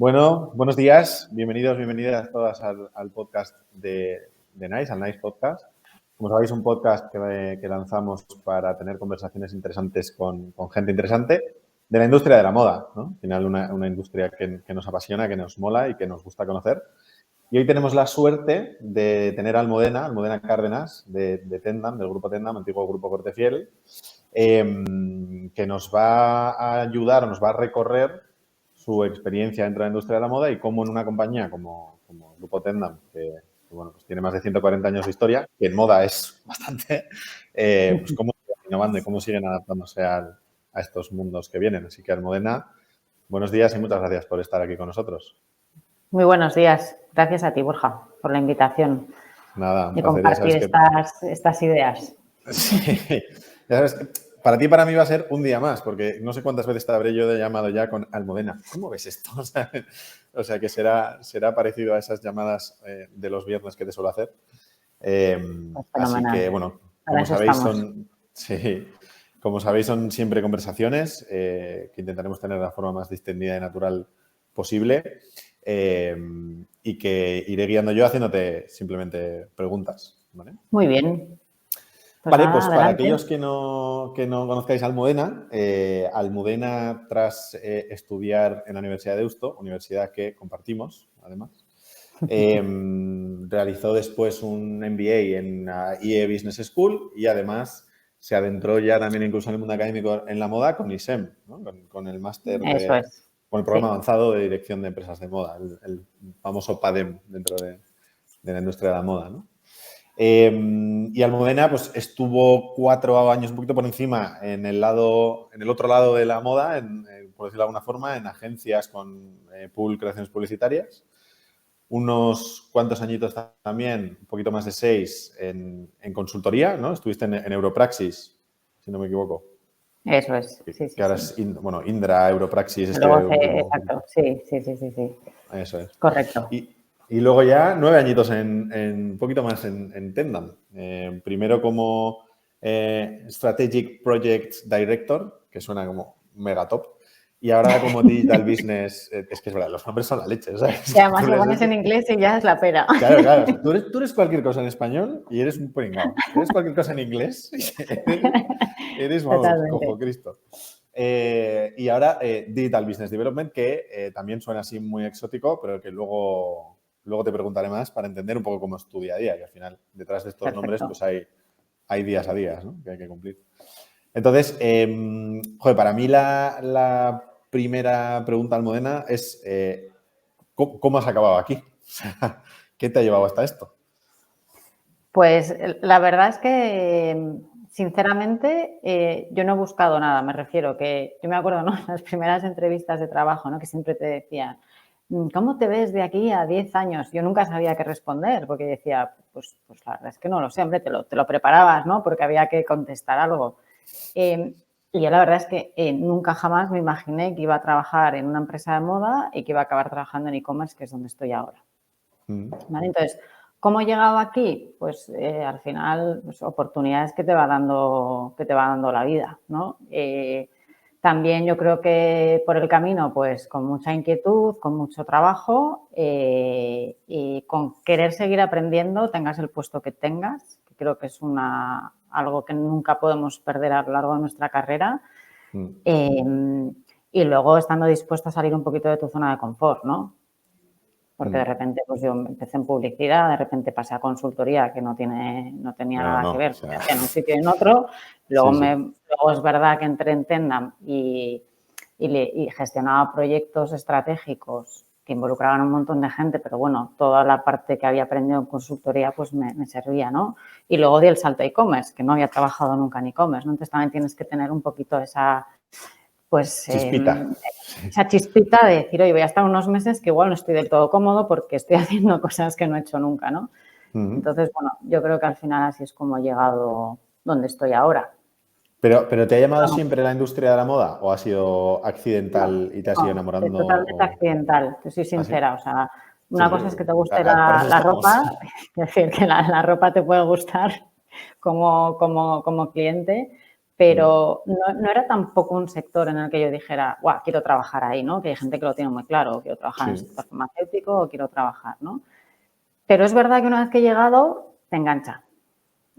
Bueno, buenos días, bienvenidas todas al podcast de NICE, al NICE Podcast. Como sabéis, un podcast que lanzamos para tener conversaciones interesantes con gente interesante de la industria de la moda, ¿no? Al final, una industria que nos apasiona, que nos mola y que nos gusta conocer. Y hoy tenemos la suerte de tener a Almudena Cárdenas, de Tendam, del grupo Tendam, antiguo grupo Cortefiel, que nos va a ayudar, nos va a recorrer su experiencia dentro de la industria de la moda y cómo en una compañía como el Grupo Tendam, que bueno, pues tiene más de 140 años de historia, que en moda es bastante, pues cómo siguen innovando y cómo siguen adaptándose a estos mundos que vienen. Así que, Almudena, buenos días y muchas gracias por estar aquí con nosotros. Muy buenos días. Gracias a ti, Borja, por la invitación. Nada, un de placer. compartir estas ideas. Sí, ya sabes que para ti y para mí va a ser un día más, porque no sé cuántas veces te habré yo llamado ya con Almudena. ¿Cómo ves esto? O sea que será parecido a esas llamadas de los viernes que te suelo hacer. Así que, bueno, como sabéis, son siempre conversaciones que intentaremos tener de la forma más distendida y natural posible y que iré guiando yo haciéndote simplemente preguntas, ¿vale? Muy bien. Vale, pues adelante. para aquellos que no conozcáis a Almudena, Almudena tras estudiar en la Universidad de Deusto, universidad que compartimos además, realizó después un MBA en IE Business School y además se adentró ya también incluso en el mundo académico en la moda con ISEM, ¿no? con el máster con el programa avanzado de dirección de empresas de moda, el famoso PADEM dentro de la industria de la moda, ¿no? Y Almudena pues estuvo 4 años un poquito por encima en el otro lado de la moda, por decirlo de alguna forma, en agencias con creaciones publicitarias. Unos cuantos añitos también, un poquito más de 6, en consultoría, ¿no? Estuviste en Europraxis, si no me equivoco. Eso es, sí. Que ahora es Indra, Europraxis. Exacto, sí. Eso es. Correcto. Y luego ya 9 añitos un poquito más en Tendam. Primero como Strategic Project Director, que suena como mega top. Y ahora como Digital Business, es que es verdad, los nombres son la leche, ¿sabes? Y además lo pones en inglés y ya es la pera. Claro. Tú eres cualquier cosa en español y eres un pringao. Eres cualquier cosa en inglés y eres cojo Cristo. Y ahora Digital Business Development, que también suena así muy exótico, pero que luego te preguntaré más para entender un poco cómo es tu día a día, que al final detrás de estos nombres pues hay días a días, ¿no? Que hay que cumplir. Entonces, para mí la primera pregunta, Almudena, es ¿cómo has acabado aquí? ¿Qué te ha llevado hasta esto? Pues la verdad es que, sinceramente, yo no he buscado nada. Me refiero que yo me acuerdo, ¿no? Las primeras entrevistas de trabajo, ¿no? Que siempre te decían, ¿cómo te ves de aquí a 10 años? Yo nunca sabía qué responder porque decía, pues la verdad es que no lo sé, hombre, te lo preparabas, ¿no? Porque había que contestar algo. Y yo la verdad es que nunca jamás me imaginé que iba a trabajar en una empresa de moda y que iba a acabar trabajando en e-commerce, que es donde estoy ahora. ¿Vale? Entonces, ¿cómo he llegado aquí? Pues al final, pues, oportunidades que te va dando la vida, ¿no? También yo creo que por el camino, pues con mucha inquietud, con mucho trabajo y con querer seguir aprendiendo, tengas el puesto que tengas, que creo que es algo que nunca podemos perder a lo largo de nuestra carrera. Y luego estando dispuesto a salir un poquito de tu zona de confort, ¿no? Porque de repente, pues yo empecé en publicidad, de repente pasé a consultoría, que no tenía nada que ver, o sea, en un sitio y en otro. Luego es verdad que entré en Tendam y gestionaba proyectos estratégicos que involucraban a un montón de gente, pero bueno, toda la parte que había aprendido en consultoría pues me servía, ¿no? Y luego di el salto a e-commerce, que no había trabajado nunca en e-commerce, ¿no? Entonces también tienes que tener un poquito esa chispita de decir, oye, voy a estar unos meses que igual no estoy del todo cómodo porque estoy haciendo cosas que no he hecho nunca, ¿no? Entonces, bueno, yo creo que al final así es como he llegado donde estoy ahora. ¿Pero te ha llamado siempre la industria de la moda o ha sido accidental y te has ido enamorando? Totalmente accidental, te soy sincera. ¿Ah, sí? O sea, una cosa es que te guste la ropa, es decir, que la ropa te puede gustar como cliente, pero no era tampoco un sector en el que yo dijera, guau, quiero trabajar ahí, ¿no? Que hay gente que lo tiene muy claro, quiero trabajar en el sector farmacéutico o quiero trabajar, ¿no? Pero es verdad que una vez que he llegado, te engancha.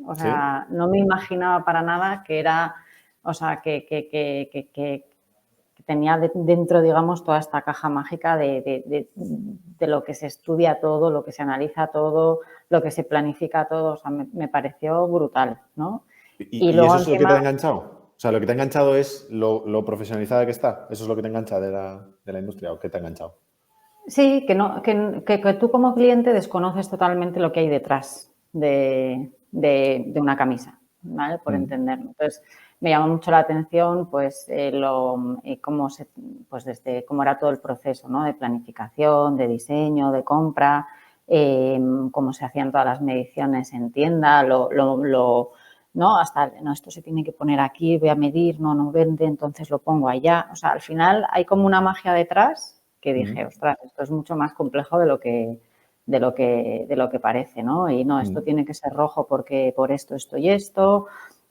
O sea, no me imaginaba para nada que era, o sea, que tenía dentro, digamos, toda esta caja mágica de lo que se estudia todo, lo que se analiza todo, lo que se planifica todo. O sea, me pareció brutal, ¿no? ¿Y luego eso es lo que te ha encima, enganchado? O sea, lo que te ha enganchado es lo profesionalizada que está. ¿Eso es lo que te engancha de la industria o qué te ha enganchado? sí, que tú como cliente desconoces totalmente lo que hay detrás de una camisa, ¿vale? Por entenderlo. Entonces, me llamó mucho la atención, pues, pues desde cómo era todo el proceso, ¿no? De planificación, de diseño, de compra, cómo se hacían todas las mediciones en tienda, ¿no? Hasta, no, esto se tiene que poner aquí, voy a medir, no vende, entonces lo pongo allá. O sea, al final hay como una magia detrás que dije, ostras, esto es mucho más complejo de lo que parece, ¿no? Y no, esto tiene que ser rojo porque por esto y esto,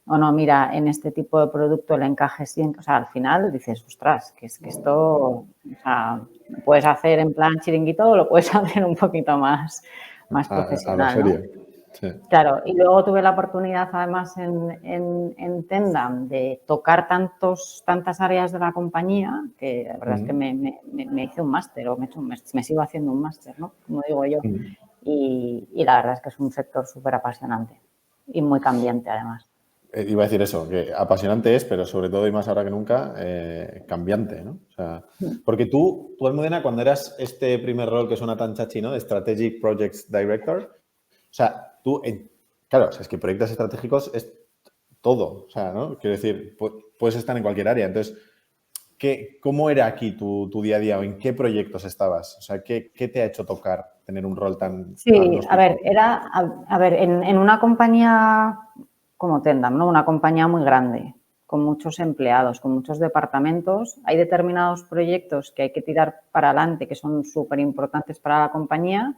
o no, mira, en este tipo de producto el encaje sí, o sea, al final dices, ostras, que es que esto, o sea, lo puedes hacer en plan chiringuito o lo puedes hacer un poquito más A lo profesional, ¿no? serio. Sí. Claro, y luego tuve la oportunidad además en Tendam de tocar tantas áreas de la compañía que la verdad es que me hice un máster o me sigo haciendo un máster, ¿no? Como digo yo. Y la verdad es que es un sector súper apasionante y muy cambiante además. Iba a decir eso, que apasionante es, pero sobre todo y más ahora que nunca, cambiante, ¿no? O sea, porque tú, Almudena, cuando eras este primer rol que suena tan chachi, ¿no? De Strategic Projects Director, o sea, tú, claro, o sea, es que proyectos estratégicos es todo, o sea, ¿no? Quiero decir, puedes estar en cualquier área. Entonces, ¿cómo era aquí tu día a día o en qué proyectos estabas? O sea, ¿qué te ha hecho tocar tener un rol tan Sí, a agnóstico? ver, en una compañía como Tendam, ¿no? Una compañía muy grande, con muchos empleados, con muchos departamentos, hay determinados proyectos que hay que tirar para adelante, que son súper importantes para la compañía,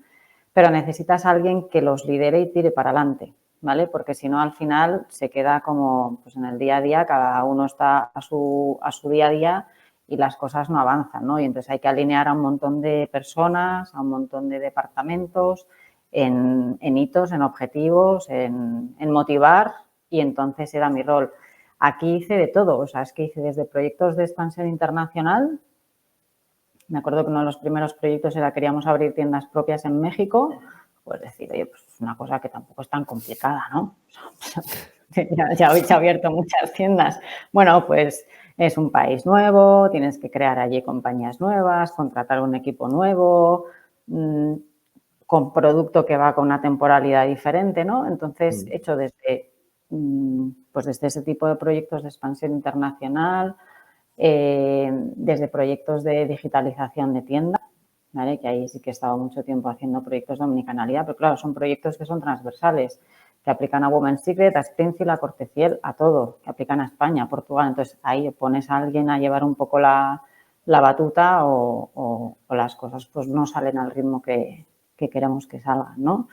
pero necesitas a alguien que los lidere y tire para adelante, ¿vale? Porque si no, al final se queda como pues en el día a día, cada uno está a su día a día y las cosas no avanzan, ¿no? Y entonces hay que alinear a un montón de personas, a un montón de departamentos, en hitos, en objetivos, en motivar, y entonces era mi rol. Aquí hice de todo, o sea, es que hice desde proyectos de expansión internacional. Me acuerdo que uno de los primeros proyectos era queríamos abrir tiendas propias en México, pues decir, oye, pues es una cosa que tampoco es tan complicada, ¿no? Ya habéis abierto muchas tiendas. Bueno, pues es un país nuevo, tienes que crear allí compañías nuevas, contratar un equipo nuevo, con producto que va con una temporalidad diferente, ¿no? Entonces, he hecho pues desde ese tipo de proyectos de expansión internacional, desde proyectos de digitalización de tienda, ¿vale? Que ahí sí que he estado mucho tiempo haciendo proyectos de omnicanalidad, pero claro, son proyectos que son transversales, que aplican a Women's Secret, a Spencer, a Cortefiel, a todo, que aplican a España, a Portugal. Entonces, ahí pones a alguien a llevar un poco la batuta o las cosas pues no salen al ritmo que queremos que salgan, ¿no?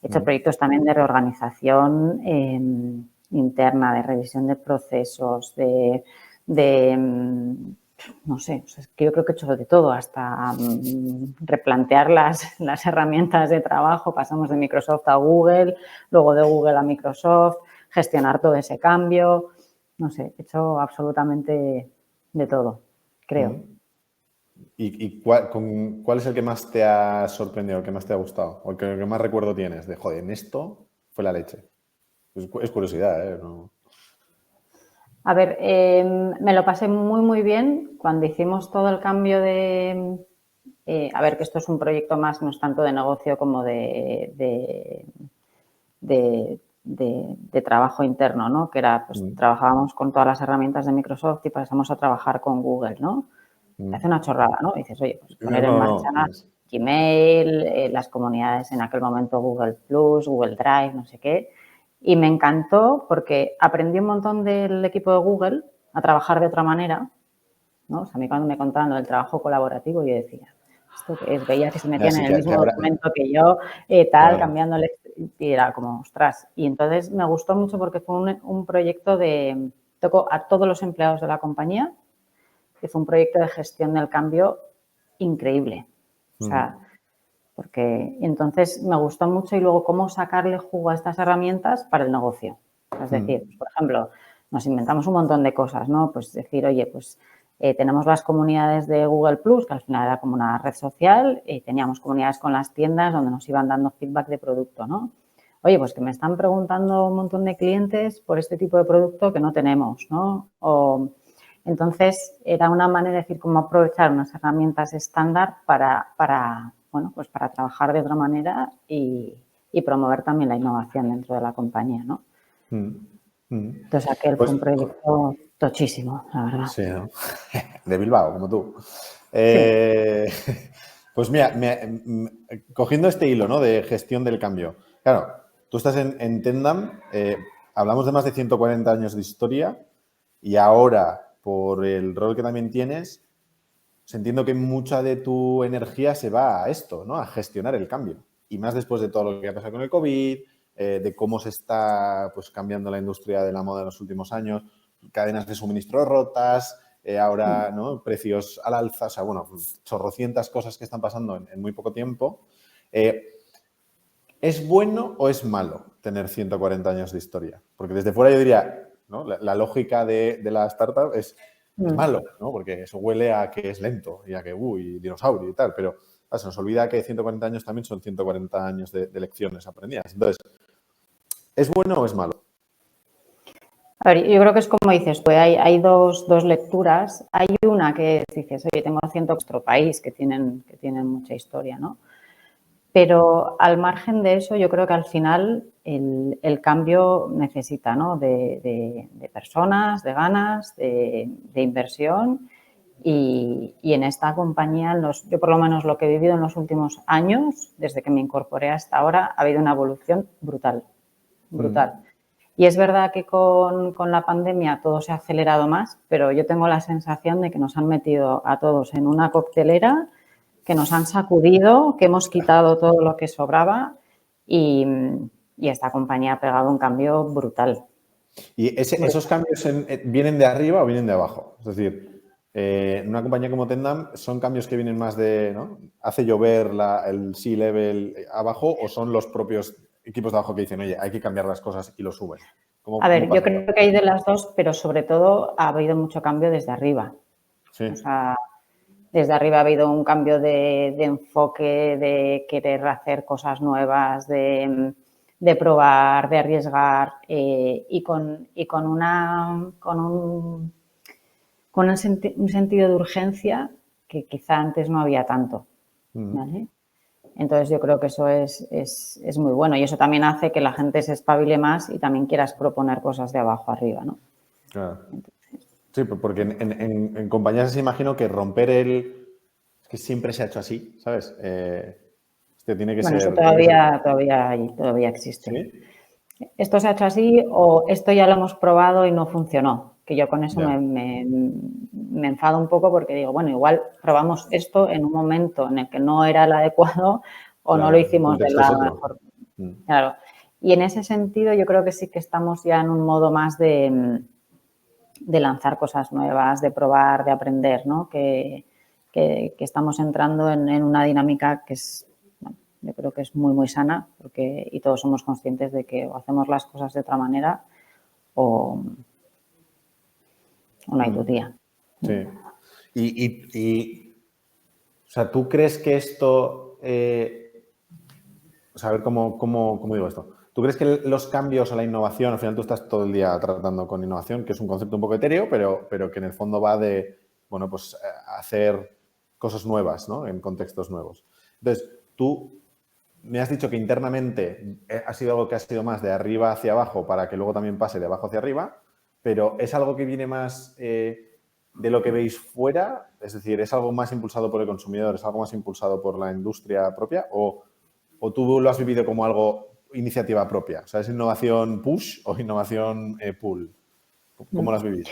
He hecho proyectos también de reorganización interna, de revisión de procesos, no sé, o sea, es que yo creo que he hecho de todo, hasta replantear las herramientas de trabajo. Pasamos de Microsoft a Google, luego de Google a Microsoft, gestionar todo ese cambio. No sé, he hecho absolutamente de todo, creo. ¿Y cuál es el que más te ha sorprendido, el que más te ha gustado? O el que más recuerdo tienes de, joder, en esto fue la leche. Es curiosidad, ¿eh? No. A ver, me lo pasé muy, muy bien cuando hicimos todo el cambio de... a ver, que esto es un proyecto más, no es tanto de negocio como de trabajo interno, ¿no? Que era, pues trabajábamos con todas las herramientas de Microsoft y pasamos a trabajar con Google, ¿no? Te hace una chorrada, ¿no? Y dices, oye, pues poner en marcha Gmail, las comunidades en aquel momento Google Plus, Google Drive, no sé qué. Y me encantó porque aprendí un montón del equipo de Google a trabajar de otra manera, ¿no? O sea, a mí cuando me contaban del trabajo colaborativo, yo decía, ¿esto qué es? Veía que se metían Así en el que mismo habrá, documento que yo, tal, claro. cambiándole, y era como, ostras. Y entonces me gustó mucho porque fue un proyecto de tocó a todos los empleados de la compañía, que fue un proyecto de gestión del cambio increíble. O sea, porque entonces me gustó mucho y luego cómo sacarle jugo a estas herramientas para el negocio. Es decir, pues, por ejemplo, nos inventamos un montón de cosas, ¿no? Pues decir, oye, pues tenemos las comunidades de Google Plus, que al final era como una red social, y teníamos comunidades con las tiendas donde nos iban dando feedback de producto, ¿no? Oye, pues que me están preguntando un montón de clientes por este tipo de producto que no tenemos, ¿no? Entonces, era una manera de decir cómo aprovechar unas herramientas estándar para trabajar de otra manera y promover también la innovación dentro de la compañía, ¿no? Entonces, aquel fue un proyecto tochísimo, la verdad. Sí, ¿no? De Bilbao, como tú. Sí. Pues mira, cogiendo este hilo, ¿no?, de gestión del cambio. Claro, tú estás en Tendam, hablamos de más de 140 años de historia y ahora, por el rol que también tienes, entiendo que mucha de tu energía se va a esto, ¿no?, a gestionar el cambio. Y más después de todo lo que ha pasado con el COVID, de cómo se está pues cambiando la industria de la moda en los últimos años, cadenas de suministro rotas, ahora, ¿no?, precios al alza, o sea, bueno, chorrocientas cosas que están pasando en muy poco tiempo. ¿Es bueno o es malo tener 140 años de historia? Porque desde fuera yo diría, ¿no?, la lógica de la startup es malo, ¿no?, porque eso huele a que es lento y a que, dinosaurio y tal, pero se nos olvida que 140 años también son 140 años de lecciones aprendidas. Entonces, ¿es bueno o es malo? A ver, yo creo que es como dices tú, hay dos lecturas. Hay una que dices, oye, tengo acento de nuestro país que tienen mucha historia, ¿no? Pero al margen de eso, yo creo que al final el cambio necesita, ¿no?, de personas, de ganas, de inversión. Y en esta compañía, yo por lo menos lo que he vivido en los últimos años, desde que me incorporé hasta ahora, ha habido una evolución brutal, brutal. Y es verdad que con la pandemia todo se ha acelerado más, pero yo tengo la sensación de que nos han metido a todos en una coctelera, que nos han sacudido, que hemos quitado todo lo que sobraba y esta compañía ha pegado un cambio brutal. ¿Y esos cambios vienen de arriba o vienen de abajo? Es decir, en una compañía como Tendam, ¿son cambios que vienen más de, ¿no?, hace llover el C-level abajo o son los propios equipos de abajo que dicen, oye, hay que cambiar las cosas y lo suben? A ver, yo creo que hay de las dos, pero sobre todo ha habido mucho cambio desde arriba. Sí. O sea, desde arriba ha habido un cambio de enfoque, de querer hacer cosas nuevas, de probar, de arriesgar y con un sentido de urgencia que quizá antes no había tanto, ¿vale? Entonces, yo creo que eso es muy bueno y eso también hace que la gente se espabile más y también quieras proponer cosas de abajo arriba, ¿no? Claro. Sí, porque en compañías así imagino que romper es que siempre se ha hecho así, ¿sabes? Tiene que ser... Eso todavía existe. ¿Sí? Esto se ha hecho así o esto ya lo hemos probado y no funcionó. Que yo con eso me enfado un poco porque digo, bueno, igual probamos esto en un momento en el que no era el adecuado o claro, no lo hicimos de la mejor. Claro. Y en ese sentido yo creo que sí que estamos ya en un modo más de lanzar cosas nuevas, de probar, de aprender, ¿no? Que estamos entrando en una dinámica que es, bueno, yo creo que es muy, muy sana y todos somos conscientes de que o hacemos las cosas de otra manera o no hay tu tía. Sí. O sea, ¿tú crees que esto... a ver cómo digo esto. ¿Tú crees que los cambios a la innovación, al final tú estás todo el día tratando con innovación, que es un concepto un poco etéreo, pero que en el fondo va de, bueno, pues hacer cosas nuevas, ¿no?, en contextos nuevos? Entonces, tú me has dicho que internamente ha sido algo que ha sido más de arriba hacia abajo para que luego también pase de abajo hacia arriba, pero ¿es algo que viene más de lo que veis fuera? Es decir, ¿es algo más impulsado por el consumidor? ¿Es algo más impulsado por la industria propia? ¿O tú lo has vivido como algo iniciativa propia? O sea, ¿es innovación push o innovación pull? ¿Cómo lo has vivido?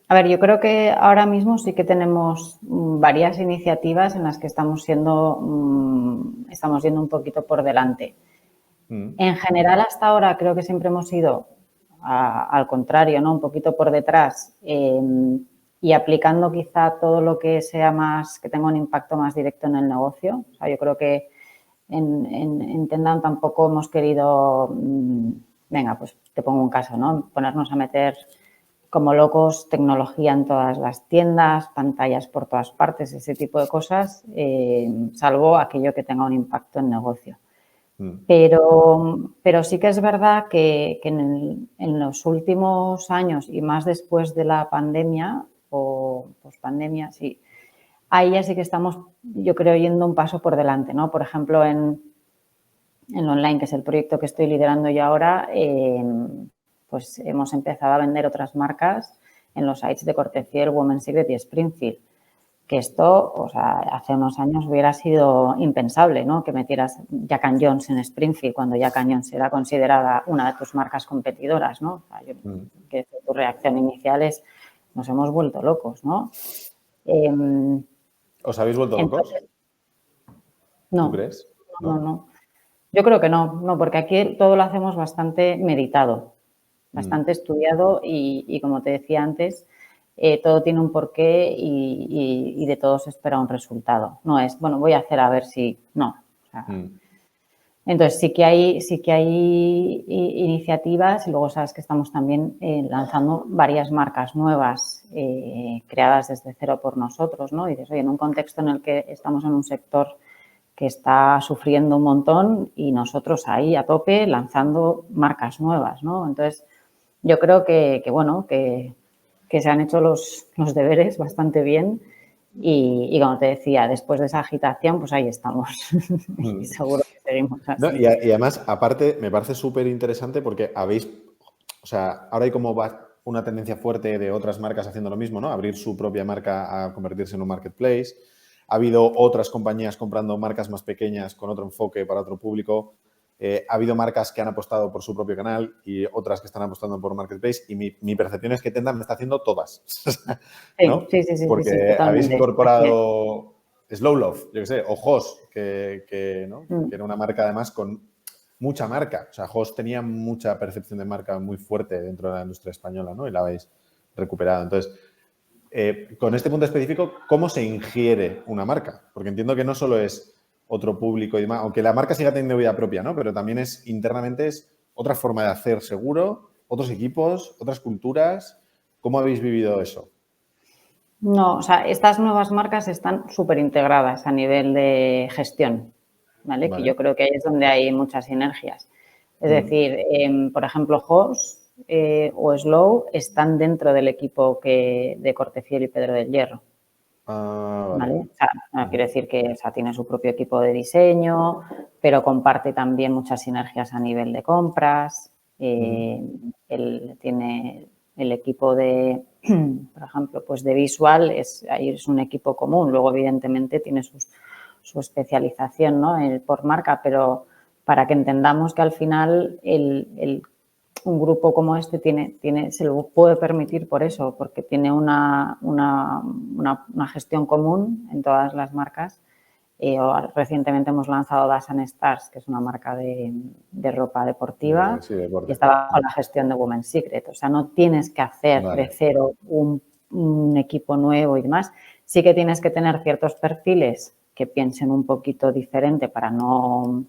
A ver, yo creo que ahora mismo sí que tenemos varias iniciativas en las que estamos yendo un poquito por delante. En general, hasta ahora creo que siempre hemos ido al contrario, ¿no? Un poquito por detrás y aplicando quizá todo lo que sea más, que tenga un impacto más directo en el negocio. O sea, yo creo que en Tendam tampoco hemos querido, venga, pues te pongo un caso, ¿no? Ponernos a meter como locos tecnología en todas las tiendas, pantallas por todas partes, ese tipo de cosas, salvo aquello que tenga un impacto en negocio. Pero sí que es verdad que en los últimos años y más después de la pandemia o pospandemia, sí, ahí ya sí que estamos, yo creo, yendo un paso por delante, ¿no? Por ejemplo, en online, que es el proyecto que estoy liderando yo ahora, pues hemos empezado a vender otras marcas en los sites de Cortefiel, Women's Secret y Springfield. Que esto, o sea, hace unos años hubiera sido impensable, ¿no? Que metieras Jack & Jones en Springfield cuando Jack & Jones era considerada una de tus marcas competidoras, ¿no? O sea, que tu reacción inicial es, nos hemos vuelto locos, ¿no? ¿Os habéis vuelto locos? No. ¿Tú crees? No. Yo creo que no, porque aquí todo lo hacemos bastante meditado, bastante estudiado y como te decía antes, todo tiene un porqué y de todo se espera un resultado. No es, bueno, voy a hacer a ver si... No. O sea, entonces, sí que hay iniciativas y luego sabes que estamos también lanzando varias marcas nuevas creadas desde cero por nosotros, ¿no? Y dices, oye, en un contexto en el que estamos en un sector que está sufriendo un montón y nosotros ahí a tope lanzando marcas nuevas, ¿no? Entonces, yo creo que se han hecho los deberes bastante bien y como te decía, después de esa agitación, pues ahí estamos. Y seguro que seguimos así. No, y además, aparte, me parece súper interesante porque o sea, ahora hay como una tendencia fuerte de otras marcas haciendo lo mismo, ¿no? Abrir su propia marca a convertirse en un marketplace. Ha habido otras compañías comprando marcas más pequeñas con otro enfoque para otro público. Ha habido marcas que han apostado por su propio canal y otras que están apostando por marketplace. Y mi percepción es que Tendam me está haciendo todas, ¿no? Sí, Porque habéis totalmente. incorporado Slow Love, yo qué sé, o Hoss, que era una marca además con mucha marca. O sea, Hoss tenía mucha percepción de marca muy fuerte dentro de la industria española, ¿no? Y la habéis recuperado. Entonces, con este punto específico, ¿cómo se ingiere una marca? Porque entiendo que no solo es otro público y demás, aunque la marca siga teniendo vida propia, ¿no? Pero también internamente es otra forma de hacer seguro, otros equipos, otras culturas. ¿Cómo habéis vivido eso? No, o sea, estas nuevas marcas están súper integradas a nivel de gestión, ¿vale? Que yo creo que ahí es donde hay muchas sinergias. Es decir, por ejemplo, Hoss o Slow están dentro del equipo de Cortefiel y Pedro del Hierro. ¿Vale? O sea, quiero decir que tiene su propio equipo de diseño, pero comparte también muchas sinergias a nivel de compras. Él tiene el equipo de, por ejemplo, pues de visual, ahí es un equipo común. Luego, evidentemente, tiene su especialización, ¿no? Por marca, pero para que entendamos que al final un grupo como este se lo puede permitir por eso, porque tiene una gestión común en todas las marcas. Recientemente hemos lanzado Das & Stars, que es una marca de ropa deportiva, y está bajo la gestión de Women's Secret. O sea, no tienes que hacer de cero un equipo nuevo y demás. Sí que tienes que tener ciertos perfiles que piensen un poquito diferente para no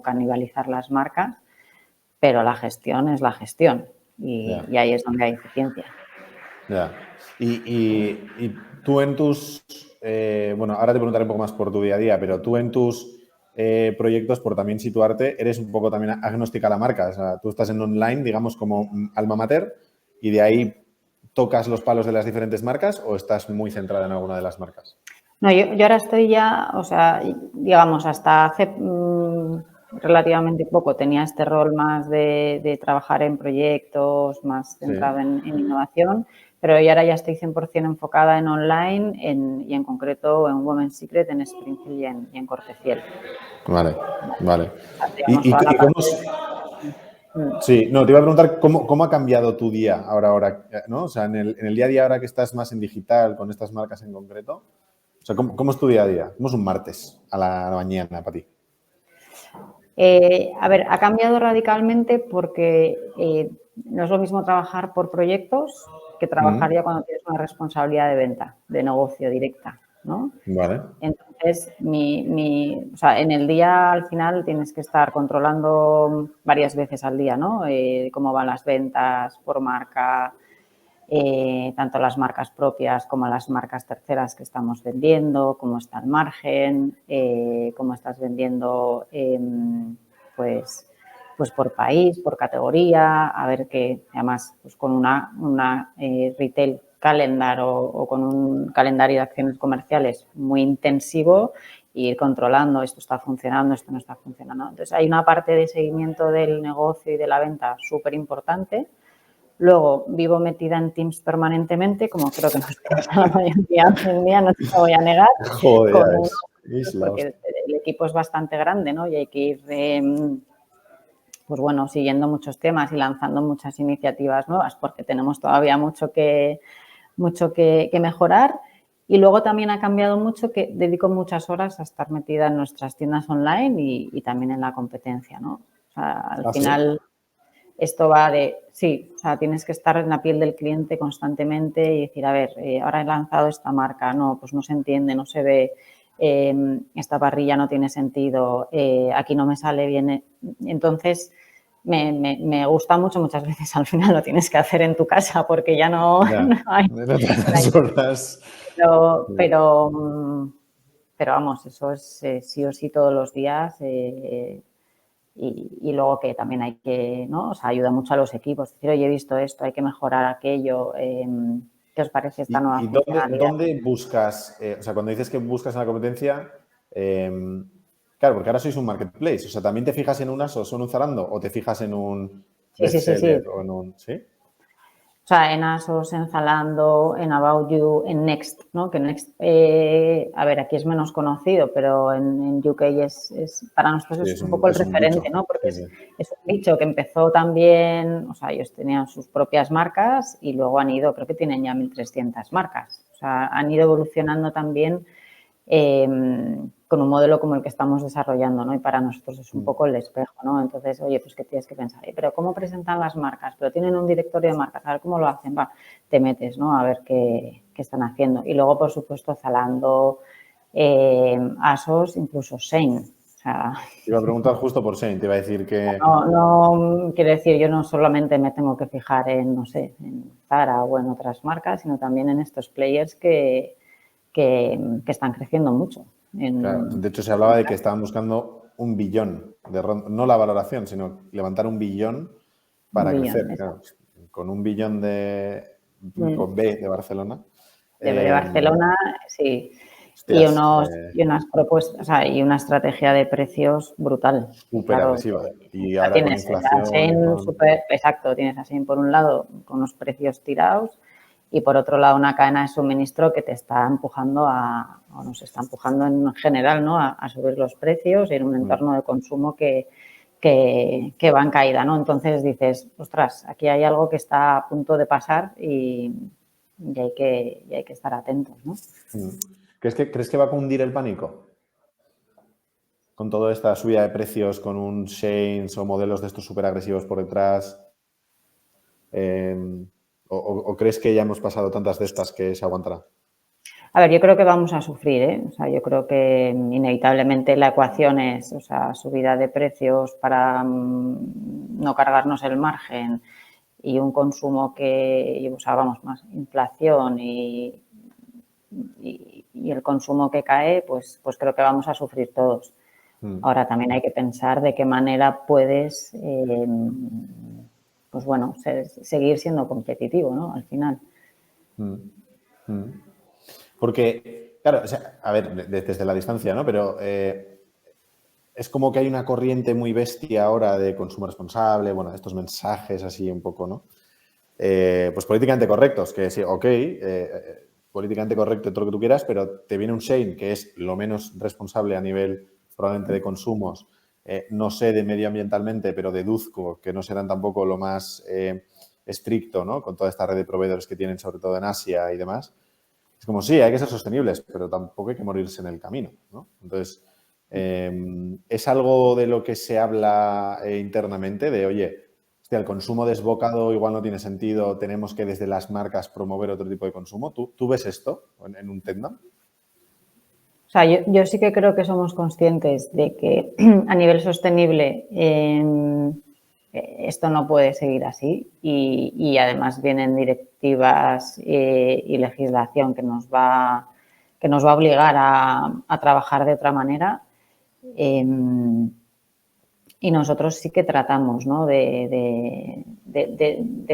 canibalizar las marcas, pero la gestión es la gestión y ahí es donde hay eficiencia. Ya. Y tú en tus... bueno, ahora te preguntaré un poco más por tu día a día, pero tú en tus proyectos, por también situarte, eres un poco también agnóstica a la marca. O sea, tú estás en online, digamos, como alma mater, y de ahí tocas los palos de las diferentes marcas o estás muy centrada en alguna de las marcas. No, yo ahora estoy ya, o sea, digamos, hasta hace relativamente poco tenía este rol más de trabajar en proyectos, más centrado en innovación, pero yo ahora ya estoy 100% enfocada en online y en concreto en Women's Secret, en Springfield y en Cortefiel. Vale. ¿Y cómo Sí, no, te iba a preguntar cómo ha cambiado tu día ahora, ¿no? O sea, en el día a día ahora que estás más en digital con estas marcas en concreto, o sea, ¿cómo es tu día a día? ¿Cómo es un martes a la mañana para ti? A ver, ha cambiado radicalmente porque no es lo mismo trabajar por proyectos que trabajar ya cuando tienes una responsabilidad de venta, de negocio directa, ¿no? Vale. Entonces, o sea, en el día al final tienes que estar controlando varias veces al día, ¿no? Cómo van las ventas por marca, tanto las marcas propias como las marcas terceras que estamos vendiendo, cómo está el margen, cómo estás vendiendo, pues por país, por categoría, a ver que además pues con una retail calendar o con un calendario de acciones comerciales muy intensivo, ir controlando esto está funcionando, esto no está funcionando. Entonces, hay una parte de seguimiento del negocio y de la venta súper importante. Luego, vivo metida en Teams permanentemente, como creo que nos pasa la mayoría hoy en día, no te lo voy a negar, Joder, con ya unos, es la porque hostia. el equipo es bastante grande, ¿no? Y hay que ir, pues bueno, siguiendo muchos temas y lanzando muchas iniciativas nuevas, porque tenemos todavía mucho que mejorar. Y luego también ha cambiado mucho que dedico muchas horas a estar metida en nuestras tiendas online y también en la competencia, ¿no? O sea, al ¿Ah, sí? final esto va de, sí, o sea, tienes que estar en la piel del cliente constantemente y decir, a ver, ahora he lanzado esta marca, no, pues no se entiende, no se ve, esta parrilla no tiene sentido, aquí no me sale bien. Entonces, me gusta mucho, muchas veces al final lo tienes que hacer en tu casa porque ya no, Ya, no hay, no te no hay- das horas. pero, Sí. pero, pero vamos, eso es sí o sí todos los días. Y luego que también hay que, ¿no? O sea, ayuda mucho a los equipos. Decir, oye, he visto esto, hay que mejorar aquello. ¿Qué os parece esta nueva ¿Y dónde, funcionalidad? dónde buscas? O sea, cuando dices que buscas en la competencia, claro, porque ahora sois un marketplace. O sea, ¿también te fijas en un ASOS o en un Zalando? ¿O te fijas en un Sí, sí, sí, sí. bestseller o en un... ¿Sí? O sea, en ASOS, en Zalando, en About You, en Next, ¿no? Que Next, a ver, aquí es menos conocido, pero en UK para nosotros Sí, es un poco el es un bicho. referente, ¿no? Porque Sí, sí. es un bicho que empezó también, o sea, ellos tenían sus propias marcas y luego han ido, creo que tienen ya 1.300 marcas. O sea, han ido evolucionando también con un modelo como el que estamos desarrollando, ¿no? Y para nosotros es un poco el espejo, ¿no? Entonces, oye, pues que tienes que pensar, pero ¿cómo presentan las marcas? Pero tienen un directorio de marcas, a ver cómo lo hacen, va, te metes, ¿no? A ver qué están haciendo. Y luego, por supuesto, Zalando, ASOS, incluso Shein. O sea, Te iba a preguntar justo por Shane, te iba a decir que... no quiero decir, yo no solamente me tengo que fijar en, no sé, en Zara o en otras marcas, sino también en estos players que están creciendo mucho. Claro, de hecho, se hablaba de que estaban buscando 1 billón de ronda, no la valoración, sino levantar 1 billón Un para billón, crecer. Claro, exacto. con 1 billón con B de Barcelona. De Barcelona, sí. Y, Hostias, y unas propuestas, o sea, y una estrategia de precios brutal. súper Claro, agresiva. Y o sea, ahora con tienes a inflación y Shein con... súper, exacto, tienes a Shein por un lado con unos precios tirados y por otro lado una cadena de suministro que te está empujando o nos está empujando en general, ¿no? A subir los precios en un entorno de consumo que va en caída, ¿no? Entonces dices, ostras, aquí hay algo que está a punto de pasar y hay que estar atentos, ¿no? ¿Crees que va a cundir el pánico? Con toda esta subida de precios, con un Shein o modelos de estos súper agresivos por detrás. ¿O crees que ya hemos pasado tantas de estas que se aguantará? A ver, yo creo que vamos a sufrir, ¿eh? O sea, yo creo que inevitablemente la ecuación es, o sea, subida de precios para no cargarnos el margen y un consumo que, o sea, vamos, más inflación y el consumo que cae, pues creo que vamos a sufrir todos. Ahora también hay que pensar de qué manera puedes, pues bueno, seguir siendo competitivo, ¿no? Al final. Porque, claro, o sea, a ver, desde la distancia, ¿no? Pero es como que hay una corriente muy bestia ahora de consumo responsable, bueno, estos mensajes así un poco, ¿no? Pues políticamente correctos, que sí, ok, políticamente correcto todo lo que tú quieras, pero te viene un Shein que es lo menos responsable a nivel probablemente de consumos, no sé de medioambientalmente, pero deduzco que no serán tampoco lo más estricto, ¿no? Con toda esta red de proveedores que tienen, sobre todo en Asia y demás. Es como, sí, hay que ser sostenibles, pero tampoco hay que morirse en el camino, ¿no? Entonces, ¿Es algo de lo que se habla internamente? De, oye, hostia, el consumo desbocado igual no tiene sentido, tenemos que desde las marcas promover otro tipo de consumo. ¿Tú ves esto en un Tendam? O sea, yo sí que creo que somos conscientes de que a nivel sostenible esto no puede seguir así y además vienen directivas y legislación que nos va a obligar a trabajar de otra manera. Y nosotros sí que tratamos, ¿no?, de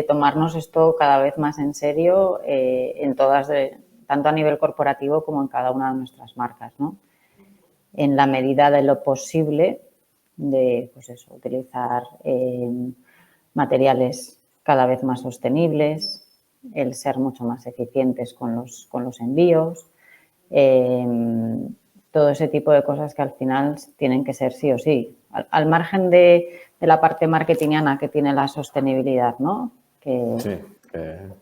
tomarnos esto cada vez más en serio en todas, tanto a nivel corporativo como en cada una de nuestras marcas, ¿no? En la medida de lo posible de, pues eso, utilizar materiales cada vez más sostenibles, el ser mucho más eficientes con los envíos, todo ese tipo de cosas que al final tienen que ser sí o sí. Al margen de la parte marketingiana que tiene la sostenibilidad, ¿no? Sí, pero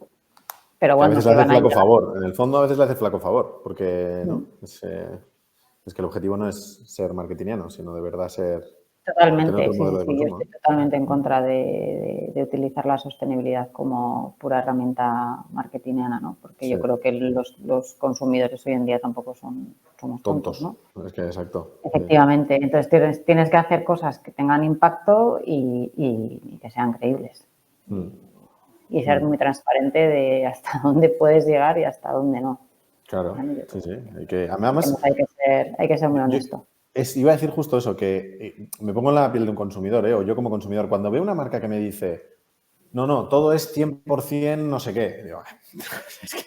que a bueno, veces le que hace van a flaco llegar. favor. En el fondo a veces le hace flaco favor, porque ¿no? Es que el objetivo no es ser marketingiano, sino de verdad tener Totalmente, otro sí, modelo sí, de sí. Yo consumo, estoy ¿no? totalmente en contra de utilizar la sostenibilidad como pura herramienta marketingiana, ¿no? Porque Sí, yo creo que los consumidores hoy en día tampoco somos tontos, tontos. ¿no? Es que exacto. Sí. Efectivamente. Entonces tienes que hacer cosas que tengan impacto y que sean creíbles. Y ser muy transparente de hasta dónde puedes llegar y hasta dónde no. Claro, ¿Vale? Yo sí, creo sí. que Además, hay que ser muy yo honesto. iba a decir justo eso, que me pongo en la piel de un consumidor, o yo como consumidor, cuando veo una marca que me dice, no, todo es 100% no sé qué, digo, es que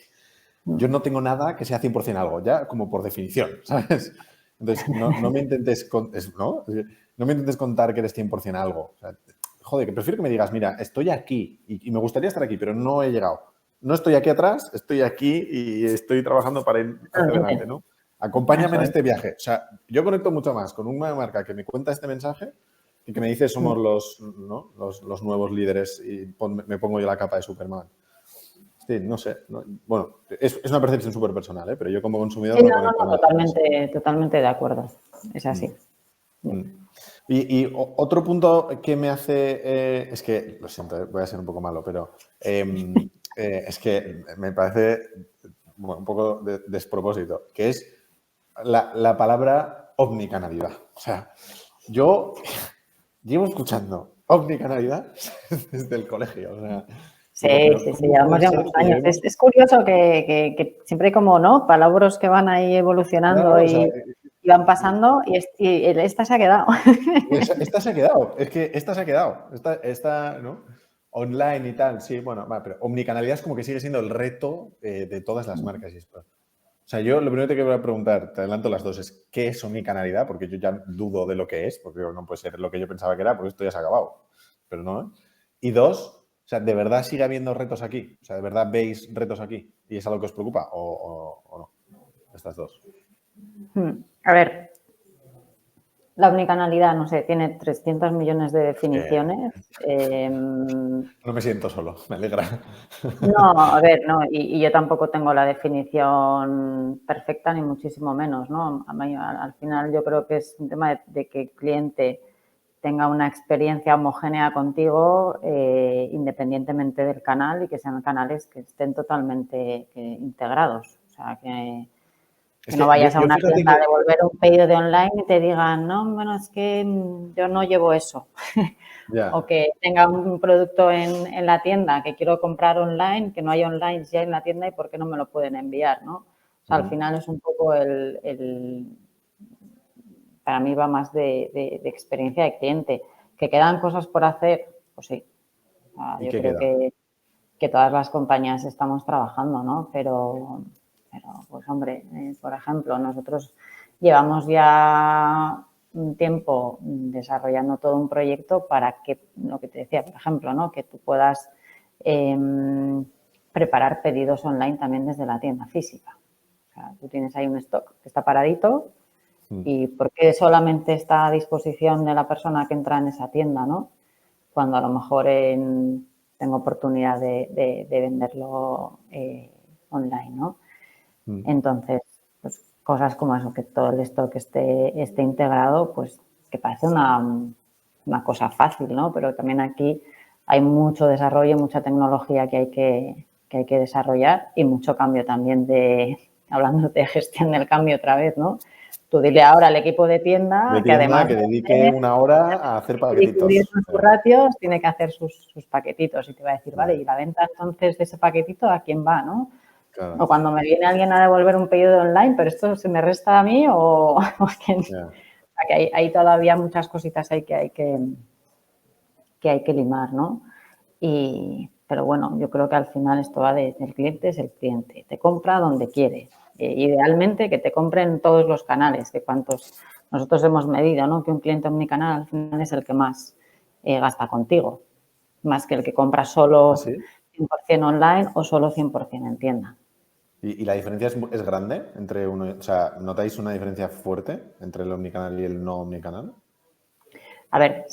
yo no tengo nada que sea 100% algo, ya como por definición, ¿sabes? Entonces, no me intentes, ¿no? No me intentes contar que eres 100% algo. O sea, joder, que prefiero que me digas, mira, estoy aquí y me gustaría estar aquí, pero no he llegado. No estoy aquí atrás, estoy aquí y estoy trabajando para ir hacia adelante, ¿no? Acompáñame Eso en es. este viaje. O sea, yo conecto mucho más con una marca que me cuenta este mensaje y que me dice somos los nuevos líderes y me pongo yo la capa de Superman. Sí, no sé. Bueno, es una percepción súper personal, ¿eh? Pero yo como consumidor Sí, no no, conecto no, nada con eso. totalmente de acuerdo. Es así. Mm. Otro punto que me hace, es que, lo siento, voy a ser un poco malo, pero es que me parece un poco de despropósito, que es la palabra omnicanalidad. O sea, yo llevo escuchando omnicanalidad desde el colegio. O sea, Sí, digo, pero sí, sí, ¿cómo llevamos puede ya ser unos que años. llevemos... Es curioso que siempre hay como, ¿no?, palabras que van ahí evolucionando Claro, o sea, y van pasando y esta se ha quedado. esta se ha quedado, es que esta se ha quedado, esta, ¿no? Online y tal, sí, bueno, va, pero omnicanalidad es como que sigue siendo el reto de todas las marcas. O sea, yo lo primero que te voy a preguntar, te adelanto las dos, es ¿qué es omnicanalidad? Porque yo ya dudo de lo que es, porque no puede ser lo que yo pensaba que era, porque esto ya se ha acabado, pero no, ¿eh? Y dos, o sea, ¿de verdad sigue habiendo retos aquí? O sea, ¿de verdad veis retos aquí? ¿Y es algo que os preocupa o no? Estas dos. A ver, la omnicanalidad, no sé, tiene 300 millones de definiciones. No me siento solo, me alegra. No, a ver, no, y yo tampoco tengo la definición perfecta, ni muchísimo menos, ¿no? Al final yo creo que es un tema de que el cliente tenga una experiencia homogénea contigo, independientemente del canal y que sean canales que estén totalmente integrados. O sea, Es que no que vayas a yo una fíjate tienda a que... devolver un pedido de online y te digan, no, bueno, es que yo no llevo eso. O Ya. que tenga un producto en la tienda que quiero comprar online, que no hay online, si hay en la tienda y por qué no me lo pueden enviar, ¿no? O sea, al final es un poco para mí va más de experiencia de cliente. ¿Que quedan cosas por hacer? Pues sí. ¿Y Yo qué creo queda? que todas las compañías estamos trabajando, ¿no? Pero pues hombre, por ejemplo, nosotros llevamos ya un tiempo desarrollando todo un proyecto para que, lo que te decía, por ejemplo, ¿no?, que tú puedas preparar pedidos online también desde la tienda física. O sea, tú tienes ahí un stock que está paradito y ¿por qué solamente está a disposición de la persona que entra en esa tienda, ¿no?, cuando a lo mejor tengo oportunidad de venderlo online, ¿no? Entonces, pues cosas como eso, que todo el stock esté integrado, pues que parece una cosa fácil, ¿no? Pero también aquí hay mucho desarrollo, mucha tecnología que hay que desarrollar y mucho cambio también hablando de gestión del cambio otra vez, ¿no? Tú dile ahora al equipo de tienda que además que dedique una hora a hacer paquetitos. sus ratios, tiene que hacer sus paquetitos y te va a decir, vale, ¿y la venta entonces de ese paquetito a quién va, no? Claro. O cuando me viene alguien a devolver un pedido online, pero esto se me resta a mí o a quién. Yeah. Hay todavía muchas cositas ahí que hay que limar, ¿no? Pero bueno, yo creo que al final esto va del cliente, es el cliente. Te compra donde quiere. Idealmente que te compren en todos los canales, que cuantos nosotros hemos medido, ¿no? Que un cliente omnicanal al final es el que más gasta contigo, más que el que compra solo ¿Ah, sí? 100% online o solo 100% en tienda. ¿Y la diferencia es grande entre uno? O sea, ¿notáis una diferencia fuerte entre el omnicanal y el no omnicanal? A ver,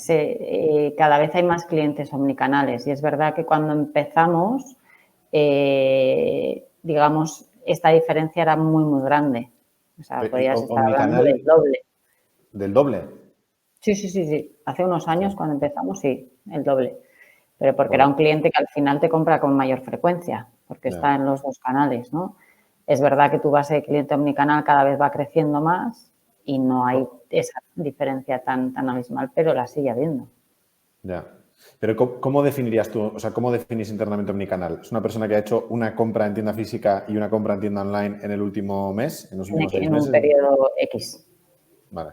cada vez hay más clientes omnicanales y es verdad que cuando empezamos, digamos, esta diferencia era muy, muy grande. O sea, podías estar hablando del doble. ¿Del doble? Sí. Hace unos años, Sí. cuando empezamos, sí, el doble. Pero porque Bueno. era un cliente que al final te compra con mayor frecuencia, porque está en los dos canales, ¿no? Es verdad que tu base de cliente omnicanal cada vez va creciendo más y no hay esa diferencia tan abismal, pero la sigue habiendo. Ya. Pero ¿cómo definirías tú, o sea, cómo definís internamente omnicanal? ¿Es una persona que ha hecho una compra en tienda física y una compra en tienda online en el último mes, en los últimos 6 meses? En un periodo X. Vale.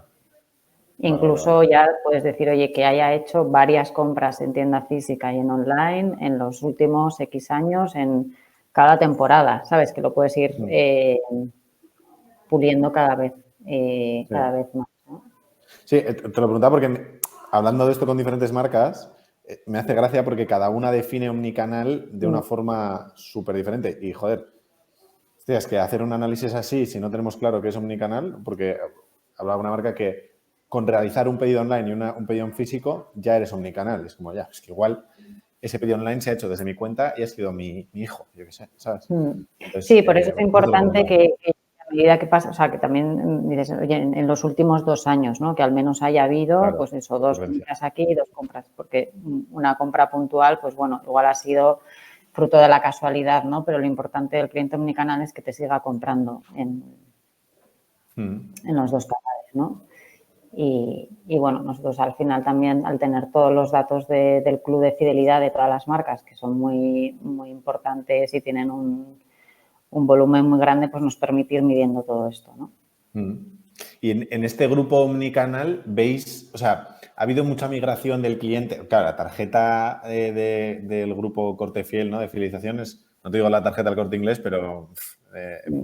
Incluso ya puedes decir, oye, que haya hecho varias compras en tienda física y en online en los últimos X años, en cada temporada, ¿sabes? Que lo puedes ir puliendo cada vez más, ¿no? Sí, te lo preguntaba porque hablando de esto con diferentes marcas, me hace gracia porque cada una define omnicanal de una forma súper diferente. Y, joder, hostia, es que hacer un análisis así, si no tenemos claro qué es omnicanal, porque hablaba una marca que con realizar un pedido online y un pedido en físico ya eres omnicanal. Es como, ya, es que igual ese pedido online se ha hecho desde mi cuenta y ha sido mi hijo, yo qué sé, ¿sabes? Entonces, Sí, por eso es por eso te lo importante preguntaba. que a medida que pasa, o sea, que también dices, oye, en los últimos 2 años, ¿no? Que al menos haya habido, Claro, pues eso, 2 frecuencia. compras aquí y 2 compras, porque una compra puntual, pues bueno, igual ha sido fruto de la casualidad, ¿no? Pero lo importante del cliente omnicanal es que te siga comprando en los 2 canales, ¿no? Y bueno, nosotros al final también, al tener todos los datos del club de fidelidad de todas las marcas, que son muy, muy importantes y tienen un volumen muy grande, pues nos permite ir midiendo todo esto, ¿no? Y en este grupo omnicanal, veis, o sea, ha habido mucha migración del cliente. Claro, la tarjeta del grupo Cortefiel, ¿no? De fidelizaciones, no te digo la tarjeta del Corte Inglés, pero